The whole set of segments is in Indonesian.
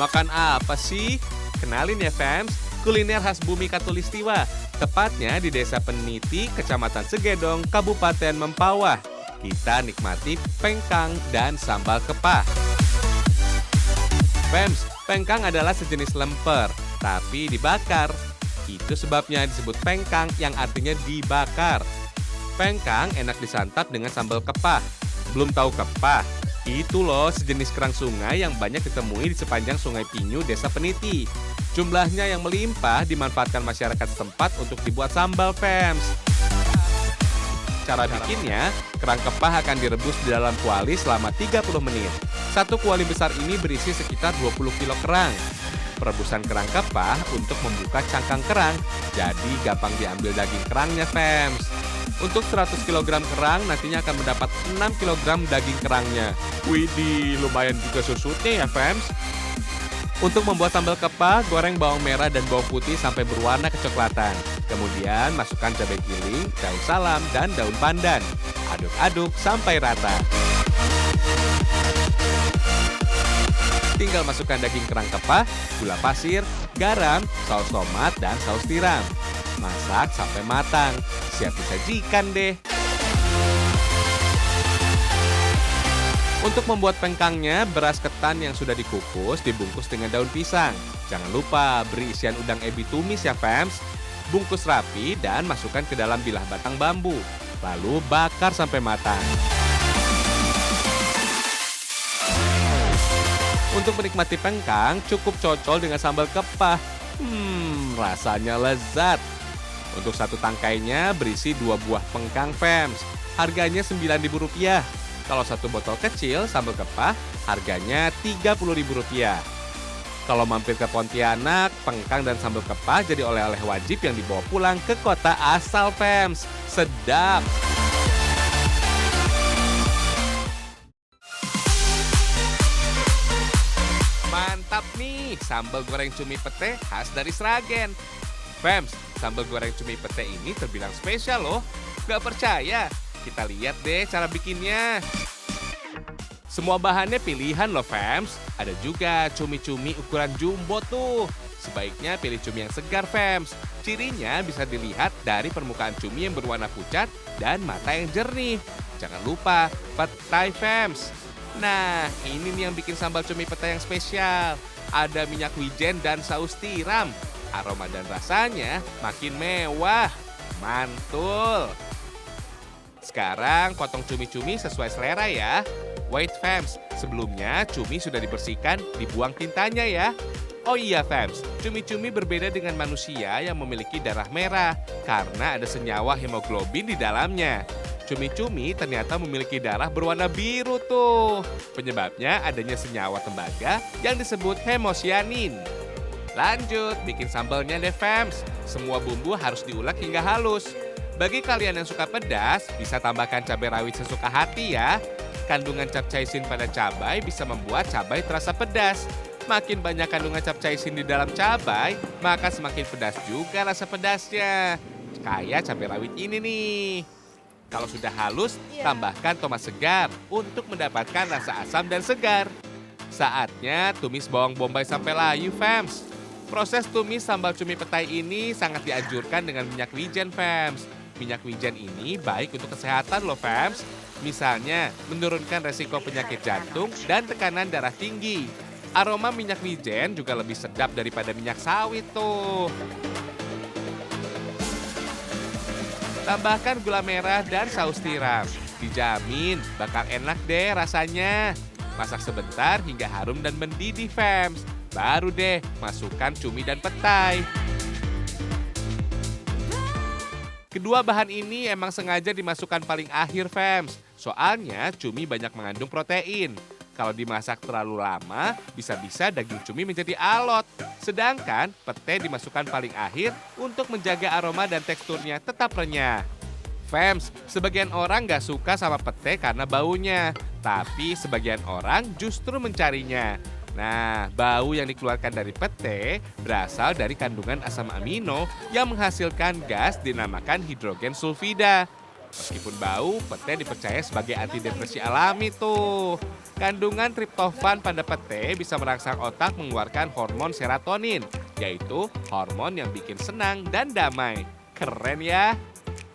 Makan apa sih? Kenalin ya fams, kuliner khas bumi Katulistiwa. Tepatnya di Desa Peniti, Kecamatan Segedong, Kabupaten Mempawah. Kita nikmati pengkang dan sambal kepah. Fams, pengkang adalah sejenis lemper, tapi dibakar. Itu sebabnya disebut pengkang yang artinya dibakar. Pengkang enak disantap dengan sambal kepah. Belum tahu kepah? Itu loh sejenis kerang sungai yang banyak ditemui di sepanjang Sungai Pinyu, Desa Peniti. Jumlahnya yang melimpah dimanfaatkan masyarakat setempat untuk dibuat sambal, fams. Cara bikinnya, kerang kepah akan direbus di dalam kuali selama 30 menit. Satu kuali besar ini berisi sekitar 20 kilo kerang. Perebusan kerang kepah untuk membuka cangkang kerang, jadi gampang diambil daging kerangnya, fams. Untuk 100 kg kerang nantinya akan mendapat 6 kg daging kerangnya. Widih, lumayan juga susutnya ya, fams. Untuk membuat sambal kepah, goreng bawang merah dan bawang putih sampai berwarna kecoklatan. Kemudian masukkan cabai giling, daun salam, dan daun pandan. Aduk-aduk sampai rata. Tinggal masukkan daging kerang kepah, gula pasir, garam, saus tomat, dan saus tiram. Masak sampai matang, siap disajikan deh. Untuk membuat pengkangnya, beras ketan yang sudah dikukus dibungkus dengan daun pisang. Jangan lupa beri isian udang ebi tumis ya, fams. Bungkus rapi dan masukkan ke dalam bilah batang bambu. Lalu bakar sampai matang. Untuk menikmati pengkang, cukup cocol dengan sambal kepah. Rasanya lezat. Untuk satu tangkainya berisi 2 buah pengkang, fams. Harganya Rp9.000. Kalau satu botol kecil sambal kepah, harganya Rp30.000. Kalau mampir ke Pontianak, pengkang dan sambal kepah jadi oleh-oleh wajib yang dibawa pulang ke kota asal, fams. Sedap! Mantap nih, sambal goreng cumi pete khas dari Sragen. Fams, sambal goreng cumi pete ini terbilang spesial loh. Gak percaya? Kita lihat deh cara bikinnya. Semua bahannya pilihan loh, fams. Ada juga cumi-cumi ukuran jumbo tuh. Sebaiknya pilih cumi yang segar, fams. Cirinya bisa dilihat dari permukaan cumi yang berwarna pucat dan mata yang jernih. Jangan lupa petai, fams. Nah, ini nih yang bikin sambal cumi pete yang spesial. Ada minyak wijen dan saus tiram. Aroma dan rasanya makin mewah. Mantul. Sekarang potong cumi-cumi sesuai selera ya. Wait, fams, sebelumnya cumi sudah dibersihkan, dibuang tintanya ya. Oh iya, fams, cumi-cumi berbeda dengan manusia yang memiliki darah merah karena ada senyawa hemoglobin di dalamnya. Cumi-cumi ternyata memiliki darah berwarna biru tuh. Penyebabnya adanya senyawa tembaga yang disebut hemosianin. Lanjut, bikin sambalnya deh, fams. Semua bumbu harus diulek hingga halus. Bagi kalian yang suka pedas, bisa tambahkan cabai rawit sesuka hati ya. Kandungan capsaicin pada cabai bisa membuat cabai terasa pedas. Makin banyak kandungan capsaicin di dalam cabai, maka semakin pedas juga rasa pedasnya. Kayak cabai rawit ini nih. Kalau sudah halus, tambahkan tomat segar untuk mendapatkan rasa asam dan segar. Saatnya tumis bawang bombay sampai layu, fams. Proses tumis sambal cumi petai ini sangat dianjurkan dengan minyak wijen, fams. Minyak wijen ini baik untuk kesehatan loh, fams. Misalnya, menurunkan resiko penyakit jantung dan tekanan darah tinggi. Aroma minyak wijen juga lebih sedap daripada minyak sawit tuh. Tambahkan gula merah dan saus tiram. Dijamin bakal enak deh rasanya. Masak sebentar hingga harum dan mendidih, fams. Baru deh masukkan cumi dan petai. Kedua bahan ini emang sengaja dimasukkan paling akhir, fams. Soalnya cumi banyak mengandung protein. Kalau dimasak terlalu lama, bisa-bisa daging cumi menjadi alot. Sedangkan pete dimasukkan paling akhir untuk menjaga aroma dan teksturnya tetap renyah. Fams, sebagian orang gak suka sama pete karena baunya. Tapi sebagian orang justru mencarinya. Nah, bau yang dikeluarkan dari pete berasal dari kandungan asam amino yang menghasilkan gas dinamakan hidrogen sulfida. Meskipun bau, pete dipercaya sebagai antidepresi alami tuh. Kandungan triptofan pada pete bisa merangsang otak mengeluarkan hormon serotonin, yaitu hormon yang bikin senang dan damai. Keren ya.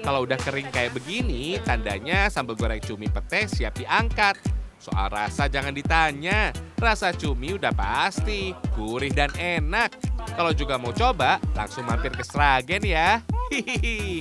Kalau udah kering kayak begini, tandanya sambal goreng cumi pete siap diangkat. Soal rasa jangan ditanya, rasa cumi udah pasti, gurih dan enak. Kalau juga mau coba, langsung mampir ke Sragen ya. Hihihi.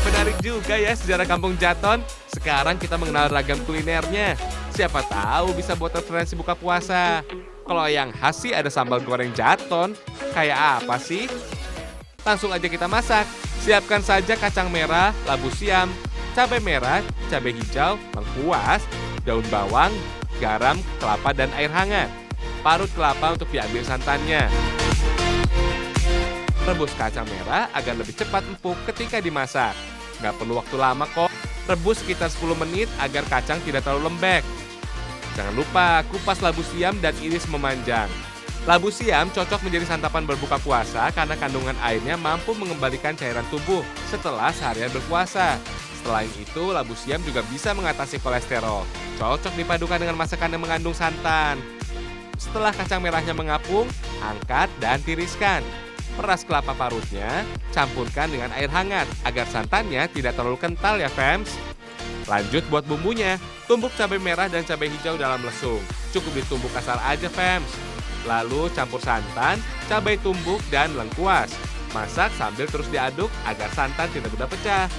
Menarik juga ya sejarah Kampung Jaton. Sekarang kita mengenal ragam kulinernya. Siapa tahu bisa buat referensi buka puasa. Kalau yang khas sih ada sambal goreng Jaton. Kayak apa sih? Langsung aja kita masak. Siapkan saja kacang merah, labu siam, cabai merah, cabai hijau, lengkuas, daun bawang, garam, kelapa, dan air hangat. Parut kelapa untuk diambil santannya. Rebus kacang merah agar lebih cepat empuk ketika dimasak. Nggak perlu waktu lama kok. Rebus sekitar 10 menit agar kacang tidak terlalu lembek. Jangan lupa kupas labu siam dan iris memanjang. Labu siam cocok menjadi santapan berbuka puasa karena kandungan airnya mampu mengembalikan cairan tubuh setelah seharian berpuasa. Selain itu, labu siam juga bisa mengatasi kolesterol. Cocok dipadukan dengan masakan yang mengandung santan. Setelah kacang merahnya mengapung, angkat dan tiriskan. Peras kelapa parutnya, campurkan dengan air hangat agar santannya tidak terlalu kental ya fams. Lanjut buat bumbunya, tumbuk cabai merah dan cabai hijau dalam lesung. Cukup ditumbuk kasar aja fams. Lalu campur santan, cabai tumbuk, dan lengkuas. Masak sambil terus diaduk agar santan tidak mudah pecah.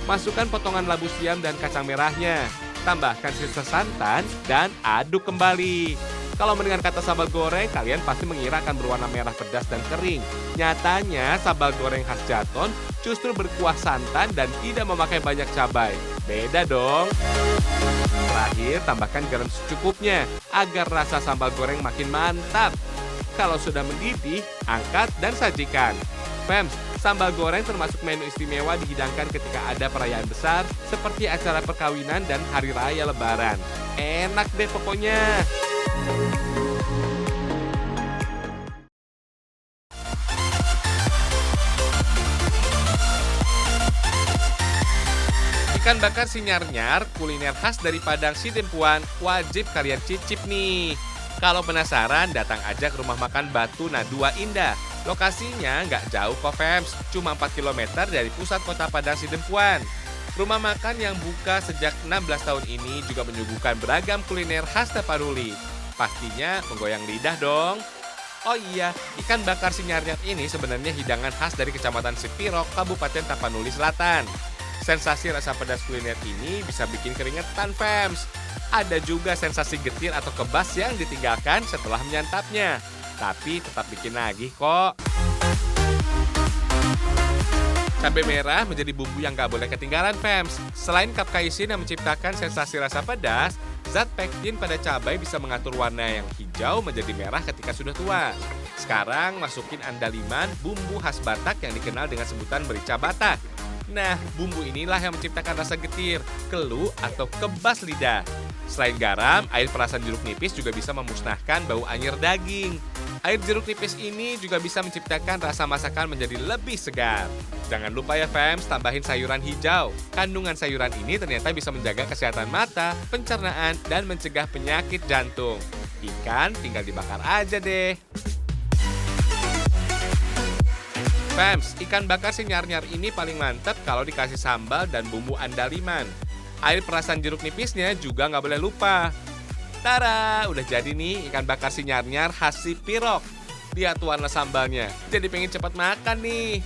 Masukkan potongan labu siam dan kacang merahnya. Tambahkan sisa santan dan aduk kembali. Kalau mendengar kata sambal goreng, kalian pasti mengira akan berwarna merah pedas dan kering. Nyatanya, sambal goreng khas Jaton justru berkuah santan dan tidak memakai banyak cabai. Beda dong. Terakhir, tambahkan garam secukupnya agar rasa sambal goreng makin mantap. Kalau sudah mendidih, angkat dan sajikan. Fams, sambal goreng termasuk menu istimewa dihidangkan ketika ada perayaan besar seperti acara perkawinan dan hari raya Lebaran. Enak deh pokoknya. Ikan bakar sinyar-nyar, kuliner khas dari Padang Sidempuan, wajib kalian cicip nih. Kalau penasaran, datang aja ke rumah makan Batu Nadua Indah. Lokasinya nggak jauh kok fams, cuma 4 km dari pusat kota Padang Sidempuan. Rumah makan yang buka sejak 16 tahun ini juga menyuguhkan beragam kuliner khas Tapanuli. Pastinya menggoyang lidah dong. Oh iya, ikan bakar sinyar-nyar ini sebenarnya hidangan khas dari Kecamatan Sipirok, Kabupaten Tapanuli Selatan. Sensasi rasa pedas kuliner ini bisa bikin keringetan fams. Ada juga sensasi getir atau kebas yang ditinggalkan setelah menyantapnya. Tapi tetap bikin nagih kok. Cabai merah menjadi bumbu yang gak boleh ketinggalan fams. Selain capsaicin yang menciptakan sensasi rasa pedas, zat pektin pada cabai bisa mengatur warna yang hijau menjadi merah ketika sudah tua. Sekarang masukin andaliman, bumbu khas Batak yang dikenal dengan sebutan merica Batak. Nah, bumbu inilah yang menciptakan rasa getir, keluh, atau kebas lidah. Selain garam, air perasan jeruk nipis juga bisa memusnahkan bau anyir daging. Air jeruk nipis ini juga bisa menciptakan rasa masakan menjadi lebih segar. Jangan lupa ya fams, tambahin sayuran hijau. Kandungan sayuran ini ternyata bisa menjaga kesehatan mata, pencernaan, dan mencegah penyakit jantung. Ikan tinggal dibakar aja deh. Fams, ikan bakar sinyar-nyar ini paling mantap kalau dikasih sambal dan bumbu andaliman. Air perasan jeruk nipisnya juga nggak boleh lupa. Tara, udah jadi nih ikan bakar sinyar-nyar khas Sipirok. Lihat warna sambalnya, jadi pengen cepat makan nih.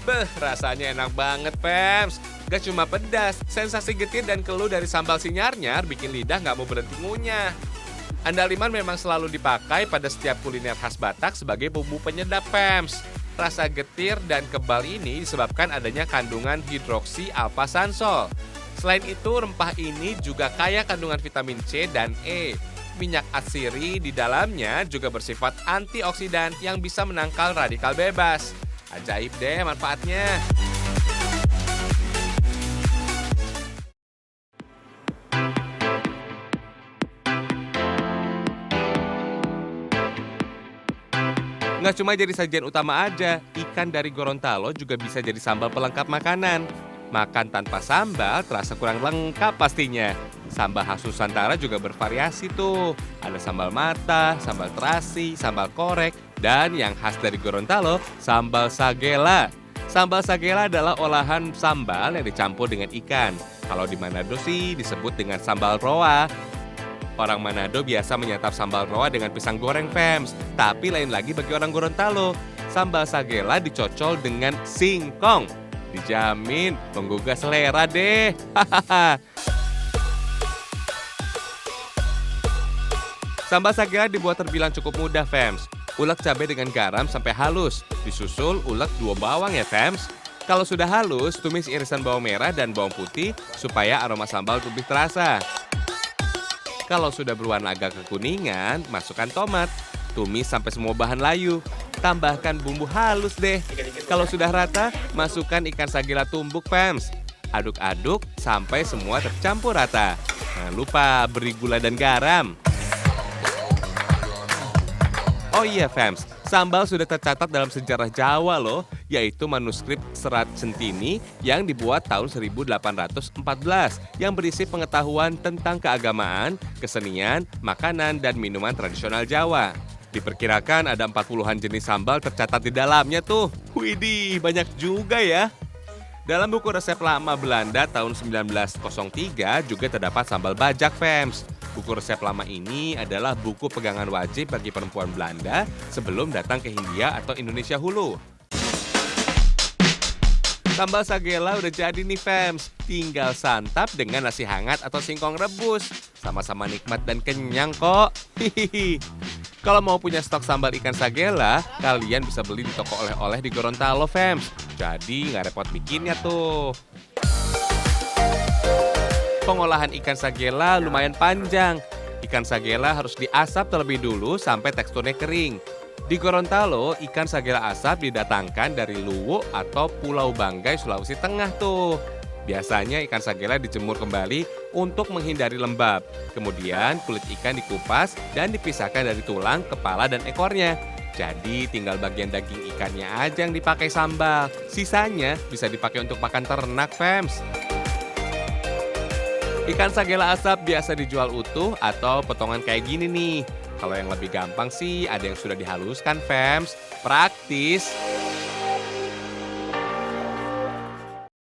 Beh, rasanya enak banget, Fams. Gak cuma pedas, sensasi getir dan keluh dari sambal sinyar-nyar bikin lidah nggak mau berhenti ngunyah. Andaliman memang selalu dipakai pada setiap kuliner khas Batak sebagai bumbu penyedap, Fams. Rasa getir dan kebal ini disebabkan adanya kandungan hidroksi alpha sansol. Selain itu, rempah ini juga kaya kandungan vitamin C dan E. Minyak atsiri di dalamnya juga bersifat antioksidan yang bisa menangkal radikal bebas. Ajaib deh manfaatnya. Nggak cuma jadi sajian utama aja, ikan dari Gorontalo juga bisa jadi sambal pelengkap makanan. Makan tanpa sambal terasa kurang lengkap pastinya. Sambal khas Nusantara juga bervariasi tuh. Ada sambal mata, sambal terasi, sambal korek, dan yang khas dari Gorontalo, sambal sagela. Sambal sagela adalah olahan sambal yang dicampur dengan ikan. Kalau di Manado sih disebut dengan sambal roa. Orang Manado biasa menyantap sambal roa dengan pisang goreng, fams. Tapi lain lagi bagi orang Gorontalo. Sambal sagela dicocol dengan singkong. Dijamin menggugah selera deh. Sambal sagela dibuat terbilang cukup mudah, fams. Ulek cabai dengan garam sampai halus. Disusul ulek 2 bawang ya, fams. Kalau sudah halus, tumis irisan bawang merah dan bawang putih supaya aroma sambal lebih terasa. Kalau sudah berwarna agak kekuningan, masukkan tomat. Tumis sampai semua bahan layu. Tambahkan bumbu halus deh. Kalau sudah rata, masukkan ikan sagela tumbuk, fams. Aduk-aduk sampai semua tercampur rata. Jangan lupa beri gula dan garam. Oh iya, fams, sambal sudah tercatat dalam sejarah Jawa loh, yaitu manuskrip Serat Centini yang dibuat tahun 1814 yang berisi pengetahuan tentang keagamaan, kesenian, makanan, dan minuman tradisional Jawa. Diperkirakan ada 40-an jenis sambal tercatat di dalamnya tuh. Widih, banyak juga ya. Dalam buku resep lama Belanda tahun 1903 juga terdapat sambal bajak, fams. Buku resep lama ini adalah buku pegangan wajib bagi perempuan Belanda sebelum datang ke Hindia atau Indonesia hulu. Sambal sagela udah jadi nih, fams. Tinggal santap dengan nasi hangat atau singkong rebus. Sama-sama nikmat dan kenyang kok. Hihihi. Kalau mau punya stok sambal ikan sagela, kalian bisa beli di toko oleh-oleh di Gorontalo, fams. Jadi nggak repot bikinnya tuh. Pengolahan ikan sagela lumayan panjang. Ikan sagela harus diasap terlebih dulu sampai teksturnya kering. Di Gorontalo, ikan sagela asap didatangkan dari Luwu atau Pulau Banggai, Sulawesi Tengah tuh. Biasanya ikan sagela dijemur kembali untuk menghindari lembab. Kemudian kulit ikan dikupas dan dipisahkan dari tulang, kepala, dan ekornya. Jadi tinggal bagian daging ikannya aja yang dipakai sambal. Sisanya bisa dipakai untuk pakan ternak, fams. Ikan sagela asap biasa dijual utuh atau potongan kayak gini nih. Kalau yang lebih gampang sih ada yang sudah dihaluskan, fams. Praktis.